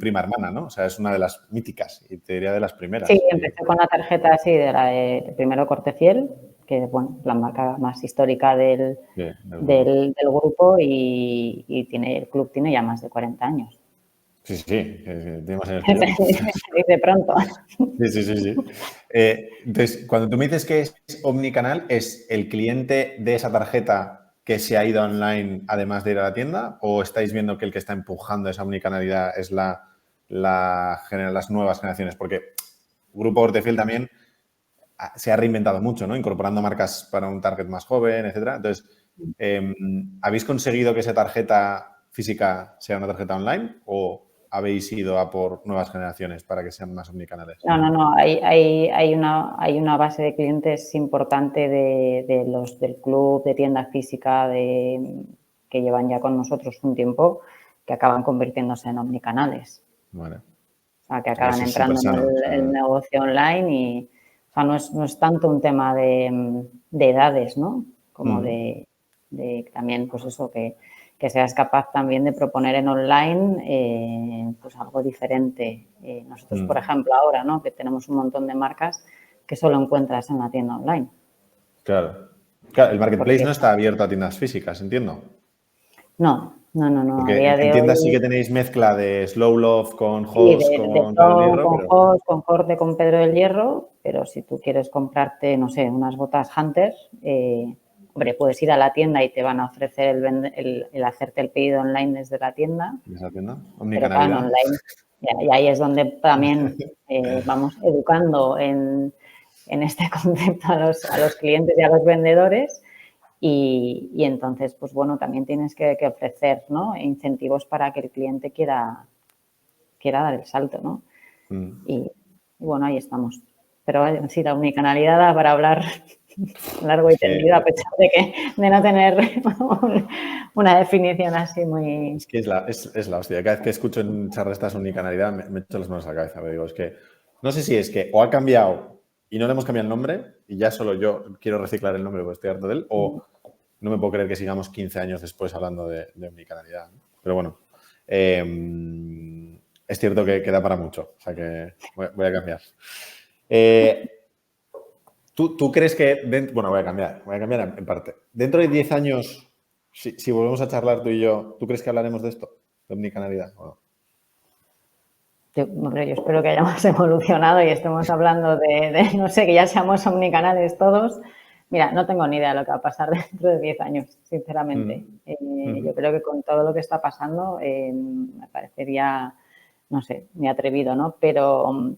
prima hermana, ¿no? O sea, es una de las míticas y te diría de las primeras. Sí, empecé con la tarjeta así de la de primero Cortefiel, que es bueno, la marca más histórica del grupo y el club tiene ya más de 40 años. Sí, tiene más años que yo. De pronto. Sí. Entonces, cuando tú me dices que es omnicanal, ¿es el cliente de esa tarjeta que se ha ido online además de ir a la tienda? ¿O estáis viendo que el que está empujando esa omnicanalidad es las nuevas generaciones? Porque Grupo Hortefiel también se ha reinventado mucho, ¿no? Incorporando marcas para un target más joven, etcétera. Entonces, ¿habéis conseguido que esa tarjeta física sea una tarjeta online o habéis ido a por nuevas generaciones para que sean más omnicanales? No. Hay una base de clientes importante de los del club, de tienda física, que llevan ya con nosotros un tiempo, que acaban convirtiéndose en omnicanales. Vale. O sea, que acaban Eso es entrando súper sano. en el negocio online y, o sea, no es tanto un tema de edades, ¿no? Como de también, pues eso, que seas capaz también de proponer en online pues algo diferente. Nosotros, por ejemplo, ahora, ¿no? Que tenemos un montón de marcas que solo encuentras en la tienda online. Claro, el marketplace no está abierto a tiendas físicas, entiendo. No. A Porque día de en hoy... tiendas sí que tenéis mezcla de Slow Love con Sí, Hoss, de con Pedro del todo, Hierro, con pero... Hoss, con Corte, con Pedro del Hierro, pero si tú quieres comprarte, no sé, unas botas Hunter, hombre, puedes ir a la tienda y te van a ofrecer el hacerte el pedido online desde la tienda. ¿En esa tienda? Pero claro, Omnicanalidad. Y ahí es donde también vamos educando en este concepto a los clientes y a los vendedores y entonces, pues bueno, también tienes que ofrecer, ¿no?, incentivos para que el cliente quiera dar el salto, ¿no? Y bueno, ahí estamos. Pero sí, la omnicanalidad da para hablar largo y tendido, a pesar de no tener una definición así muy... Es que es la hostia. Cada vez que escucho en charlas estas omnicanalidad me echo las manos a la cabeza. Pero digo, es que no sé si es que o ha cambiado y no le hemos cambiado el nombre y ya solo yo quiero reciclar el nombre porque estoy harto de él, o no me puedo creer que sigamos 15 años después hablando de omnicanalidad, ¿no? Pero bueno, es cierto que da para mucho, o sea que voy a cambiar. ¿Tú crees que... Bueno, voy a cambiar en parte. Dentro de 10 años, si volvemos a charlar tú y yo, ¿tú crees que hablaremos de esto? ¿De omnicanalidad o no? Yo espero que hayamos evolucionado y estemos hablando de no sé, que ya seamos omnicanales todos. Mira, no tengo ni idea de lo que va a pasar dentro de 10 años, sinceramente. Yo creo que con todo lo que está pasando me parecería, no sé, muy atrevido, ¿no? Pero,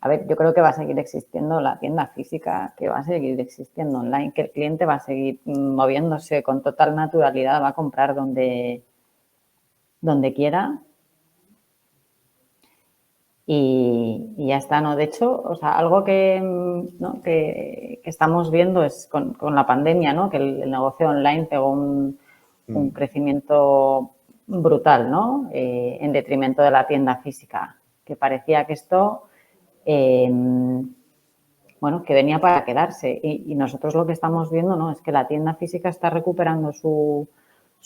a ver, yo creo que va a seguir existiendo la tienda física, que va a seguir existiendo online, que el cliente va a seguir moviéndose con total naturalidad, va a comprar donde quiera. Y ya está, ¿no? De hecho, o sea, algo que estamos viendo es con la pandemia, ¿no? Que el negocio online pegó un crecimiento brutal, ¿no? En detrimento de la tienda física, que parecía que esto, bueno, que venía para quedarse. Y nosotros lo que estamos viendo, ¿no?, es que la tienda física está recuperando su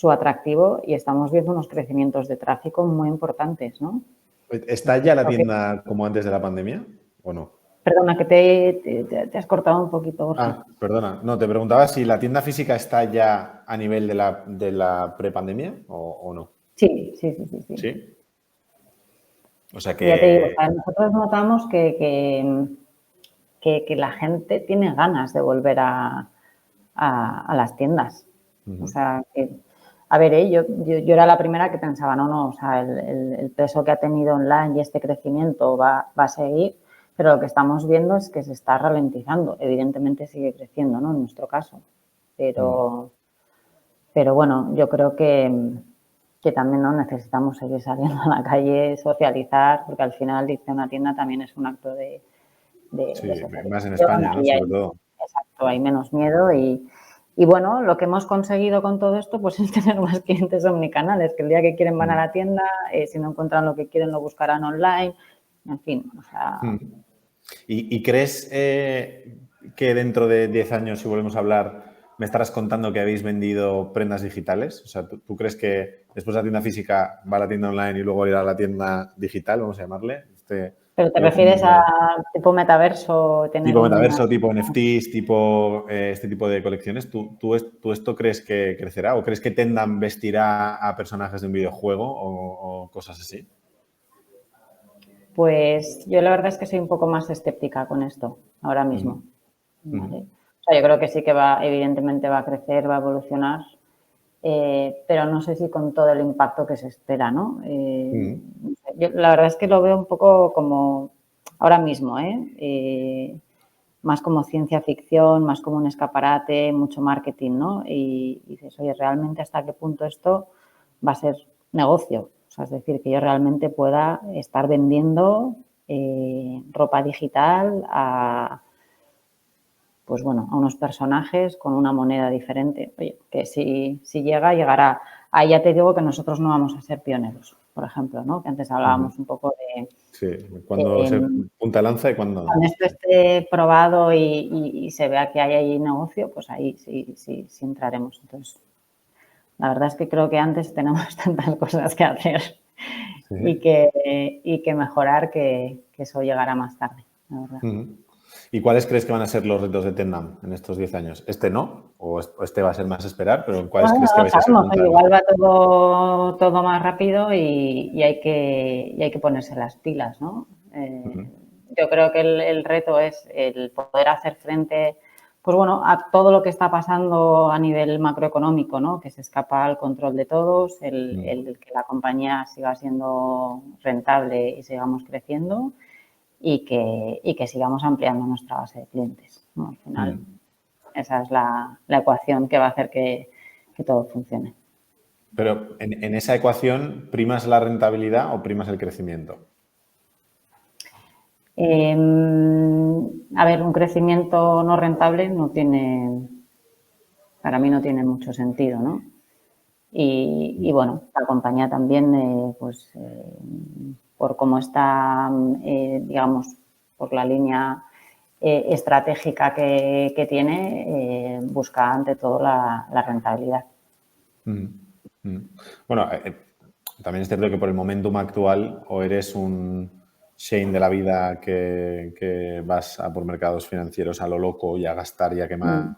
atractivo y estamos viendo unos crecimientos de tráfico muy importantes, ¿no? ¿Está ya la tienda como antes de la pandemia o no? Perdona, que te has cortado un poquito, Borja. Perdona. No, te preguntaba si la tienda física está ya a nivel de la prepandemia o no. Sí. ¿Sí? O sea Ya te digo, que... nosotros notamos que la gente tiene ganas de volver a las tiendas. O sea, que, a ver, yo era la primera que pensaba, no, o sea, el peso que ha tenido online y este crecimiento va a seguir, pero lo que estamos viendo es que se está ralentizando. Evidentemente sigue creciendo, ¿no?, en nuestro caso. Pero bueno, yo creo que también no necesitamos seguir saliendo a la calle, socializar, porque al final irte a una tienda también es un acto de socialización. Más en España, ¿no? Sobre todo. Exacto, hay menos miedo y bueno, lo que hemos conseguido con todo esto pues es tener más clientes omnicanales, que el día que quieren van a la tienda, si no encuentran lo que quieren lo buscarán online, en fin, o sea... ¿Y crees que dentro de 10 años, si volvemos a hablar, me estarás contando que habéis vendido prendas digitales? O sea, ¿tú crees que después de la tienda física va a la tienda online y luego irá a la tienda digital, vamos a llamarle? ¿Pero te refieres a tipo metaverso? Tipo metaverso, tipo NFTs, tipo este tipo de colecciones. ¿Tú esto crees que crecerá? ¿O crees que Tendam vestirá a personajes de un videojuego o cosas así? Pues yo la verdad es que soy un poco más escéptica con esto ahora mismo. ¿Vale? O sea, yo creo que sí que evidentemente va a crecer, va a evolucionar, pero no sé si con todo el impacto que se espera, ¿no? Yo la verdad es que lo veo un poco como ahora mismo, más como ciencia ficción, más como un escaparate, mucho marketing, ¿no? Y dices, oye, ¿realmente hasta qué punto esto va a ser negocio? O sea, es decir, que yo realmente pueda estar vendiendo ropa digital pues bueno, a unos personajes con una moneda diferente. Oye, que si llega, llegará. Ahí ya te digo que nosotros no vamos a ser pioneros, por ejemplo, ¿no? Que antes hablábamos un poco de... Sí, cuando se punta lanza y cuando no. Cuando esto esté probado y se vea que hay ahí negocio, pues ahí sí entraremos. Entonces, la verdad es que creo que antes tenemos tantas cosas que hacer y que mejorar que eso llegará más tarde, la verdad. ¿Y cuáles crees que van a ser los retos de Tendam en estos 10 años? ¿Este no? ¿O este va a ser más esperar? ¿Pero en cuáles crees que vais a ser punta? Igual va todo más rápido y hay que ponerse las pilas, ¿no? Yo creo que el reto es el poder hacer frente pues bueno, a todo lo que está pasando a nivel macroeconómico, ¿no? Que se escapa al control de todos, el que la compañía siga siendo rentable y sigamos creciendo y que sigamos ampliando nuestra base de clientes, ¿no? Al final, esa es la ecuación que va a hacer que todo funcione. Pero en esa ecuación, ¿primas la rentabilidad o primas el crecimiento? A ver, un crecimiento no rentable para mí no tiene mucho sentido, ¿no? Y bueno, la compañía también, por cómo está, digamos, por la línea estratégica que tiene, busca ante todo la rentabilidad. Bueno, también es cierto que por el momentum actual o eres un Shane de la vida que vas a por mercados financieros a lo loco y a gastar y a quemar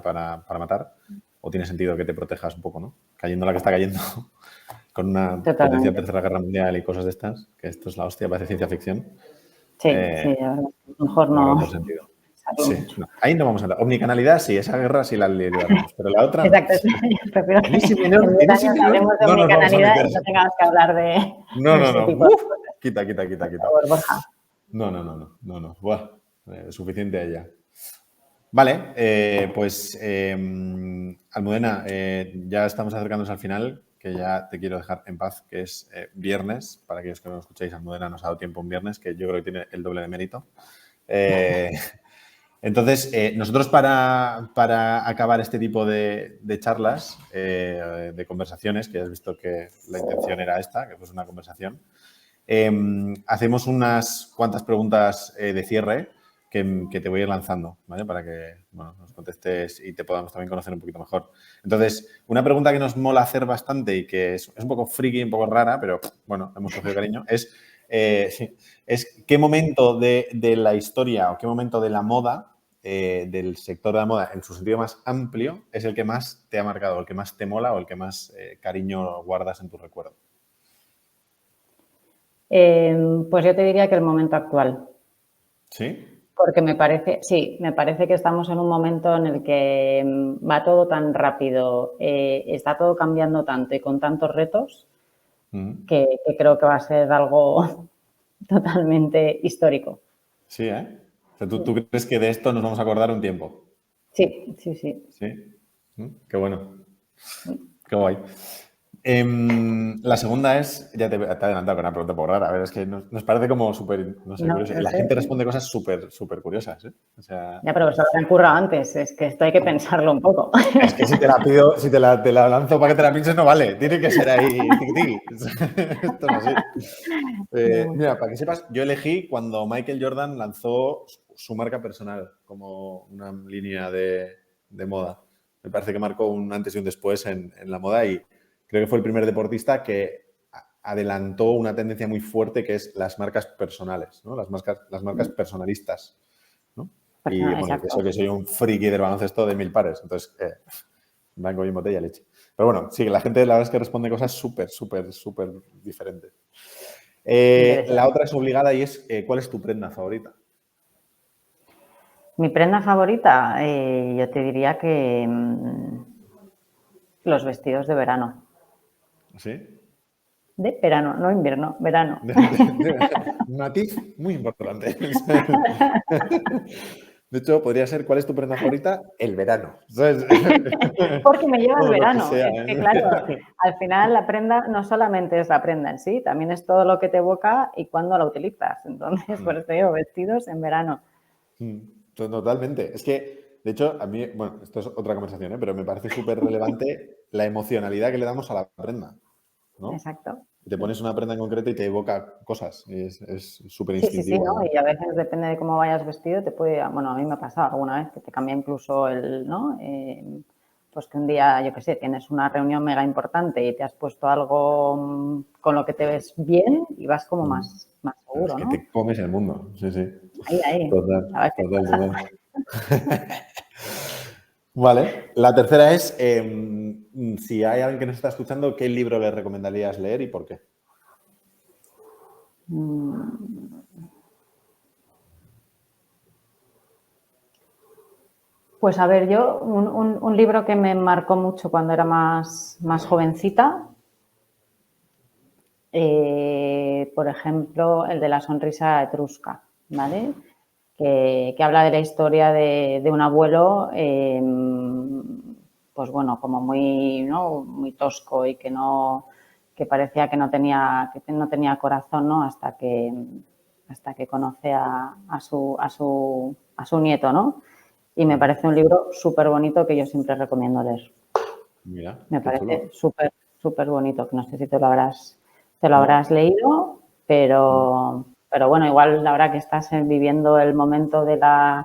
para matar, o tiene sentido que te protejas un poco, ¿no? Cayendo la que está cayendo con una potencial Totalmente. tercera guerra mundial y cosas de estas, que esto es la hostia, parece ciencia ficción. Sí, la verdad, mejor No habrá no otro sentido. pensarlo Sí, mucho. no, ahí no vamos a entrar. Omnicanalidad, sí, esa guerra sí la libraremos, pero la otra no. Exacto, yo prefiero que En ese menor, en 10 en ese años menor hablemos de no nos vamos a omnicanalidad meter. y no tengamos que hablar de No, no, ese no. tipo de Uf, cosas. quita. Por favor, Borja. No. Buah, suficiente ella. Vale, Almudena, ya estamos acercándonos al final, que ya te quiero dejar en paz, que es viernes. Para aquellos que no lo escucháis, Almudena nos ha dado tiempo un viernes, que yo creo que tiene el doble de mérito. Entonces, nosotros para acabar este tipo de charlas, de conversaciones, que has visto que la intención era esta, que fuese una conversación, hacemos unas cuantas preguntas de cierre que te voy a ir lanzando, ¿vale? Para que nos contestes y te podamos también conocer un poquito mejor. Entonces, una pregunta que nos mola hacer bastante y que es un poco friki, un poco rara, pero bueno, hemos cogido cariño, es qué momento de la historia o qué momento de la moda, del sector de la moda en su sentido más amplio, es el que más te ha marcado, el que más te mola o el que más cariño guardas en tu recuerdo. Pues yo te diría que el momento actual. ¿Sí? Porque me parece que estamos en un momento en el que va todo tan rápido, está todo cambiando tanto y con tantos retos que creo que va a ser algo totalmente histórico. Sí, ¿eh? O sea, ¿tú crees que de esto nos vamos a acordar un tiempo? Sí. Sí. Qué bueno. Qué guay. La segunda es, ya te he adelantado con una pregunta por rara, a ver, es que nos parece como súper, no sé, curioso. No La sé. gente responde cosas súper curiosas, ¿eh? O sea, Ya, pero eso lo han currado antes, es que esto hay que pensarlo un poco. es que si te la pido, si te la lanzo para que te la pinches, no vale. Tiene que ser ahí, tiki. Esto es así. Mira, para que sepas, yo elegí cuando Michael Jordan lanzó su marca personal como una línea de moda. Me parece que marcó un antes y un después en la moda y creo que fue el primer deportista que adelantó una tendencia muy fuerte que es las marcas personales, ¿no? Las marcas personalistas, ¿no? Y bueno, Exacto. eso que soy un friki del baloncesto de 1000 pares, entonces blanco y botella leche. Pero bueno, sí, la gente la verdad es que responde cosas súper diferentes. La otra es obligada y es ¿cuál es tu prenda favorita? Mi prenda favorita, yo te diría que los vestidos de verano. ¿Sí? De verano, no invierno, verano. Matiz muy importante. De hecho, podría ser ¿cuál es tu prenda favorita? El verano. ¿Sabes? Porque me lleva el Todo lo que verano. sea. Es que, claro, al final la prenda no solamente es la prenda en sí, también es todo lo que te evoca y cuándo la utilizas. Entonces, por eso digo, vestidos en verano. Totalmente. Es que, de hecho, a mí, bueno, esto es otra conversación, ¿eh? Pero me parece súper relevante la emocionalidad que le damos a la prenda, ¿no? Exacto. Te pones una prenda en concreto y te evoca cosas. Y es súper Sí, instintivo, ¿no? además. Y a veces depende de cómo vayas vestido, te puede, bueno, a mí me ha pasado alguna vez que te cambia incluso ¿no? Pues que un día, yo qué sé, tienes una reunión mega importante y te has puesto algo con lo que te ves bien y vas como más Es seguro, que ¿no? te comes el mundo. Sí. Ahí. Total. A ver qué pasa. Vale. La tercera es, si hay alguien que nos está escuchando, ¿qué libro le recomendarías leer y por qué? Pues a ver, yo un libro que me marcó mucho cuando era más jovencita, por ejemplo, el de la sonrisa etrusca, ¿vale? Que habla de la historia de un abuelo, pues bueno, como muy, ¿no? Muy tosco y que parecía que no tenía corazón, ¿no? Hasta que conoce a su nieto, ¿no? Y me parece un libro súper bonito que yo siempre recomiendo leer. Mira, Me qué chulo. parece súper, súper bonito, que no sé si te lo habrás leído, pero bueno, igual la hora que estás viviendo el momento de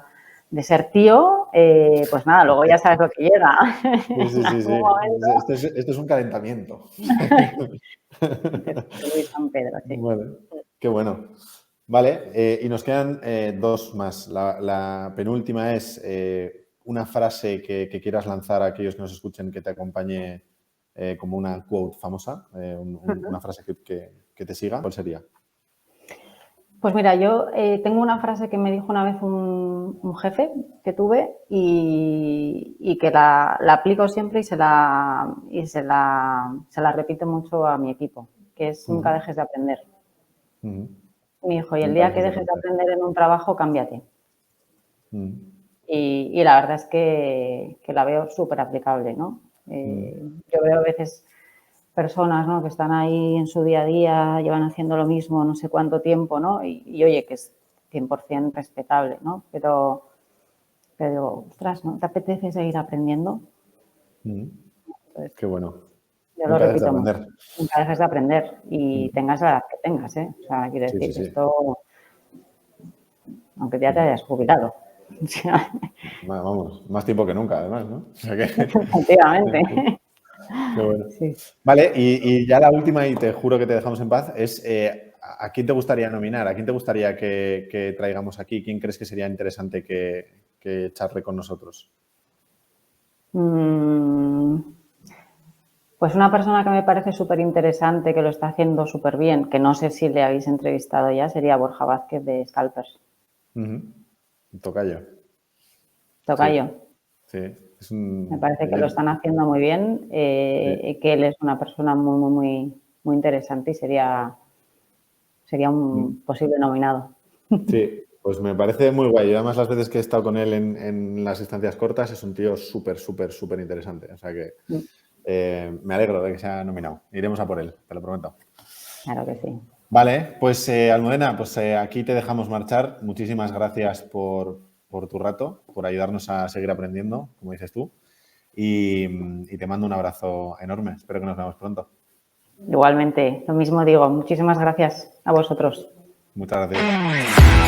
ser tío, pues nada, luego ya sabes lo que llega. Sí. Esto es un calentamiento. Luis San Pedro, sí. Bueno, qué bueno. Vale, y nos quedan dos más. La penúltima es una frase que quieras lanzar a aquellos que nos escuchen que te acompañe como una quote famosa, una frase que te siga. ¿Cuál sería? Pues mira, yo tengo una frase que me dijo una vez un jefe que tuve y que la aplico siempre y se la repito mucho a mi equipo, que es nunca dejes de aprender. Mi hijo, y el día que dejes de aprender en un trabajo, cámbiate. Y la verdad es que la veo súper aplicable, ¿no? Yo veo a veces personas, ¿no? Que están ahí en su día a día, llevan haciendo lo mismo no sé cuánto tiempo, ¿no? Y oye, que es 100% respetable, ¿no? Pero, ostras, ¿no te apetece seguir aprendiendo? Pues, qué bueno. yo lo Nunca dejes de repito mucho. aprender. Nunca dejes de aprender y tengas la edad que tengas, ¿eh? O sea, quiero decir, Sí. esto, aunque ya te hayas jubilado. Vamos, más tiempo que nunca, además, ¿no? O sea que... Efectivamente. Qué bueno. Sí. Vale, y ya la última, y te juro que te dejamos en paz, es ¿a quién te gustaría nominar? ¿A quién te gustaría que traigamos aquí? ¿Quién crees que sería interesante que charle con nosotros? Pues una persona que me parece súper interesante, que lo está haciendo súper bien, que no sé si le habéis entrevistado ya, sería Borja Vázquez de Scalpers. Tocayo. Tocayo. Sí. Me parece que lo están haciendo muy bien, que él es una persona muy interesante y sería un posible nominado. Sí, pues me parece muy guay. Y además las veces que he estado con él en las instancias cortas es un tío súper interesante. O sea que me alegro de que sea nominado. Iremos a por él, te lo prometo. Claro que sí. Vale, pues Almudena, pues aquí te dejamos marchar. Muchísimas gracias por tu rato, por ayudarnos a seguir aprendiendo, como dices tú. Y te mando un abrazo enorme. Espero que nos veamos pronto. Igualmente, lo mismo digo. Muchísimas gracias a vosotros. Muchas gracias.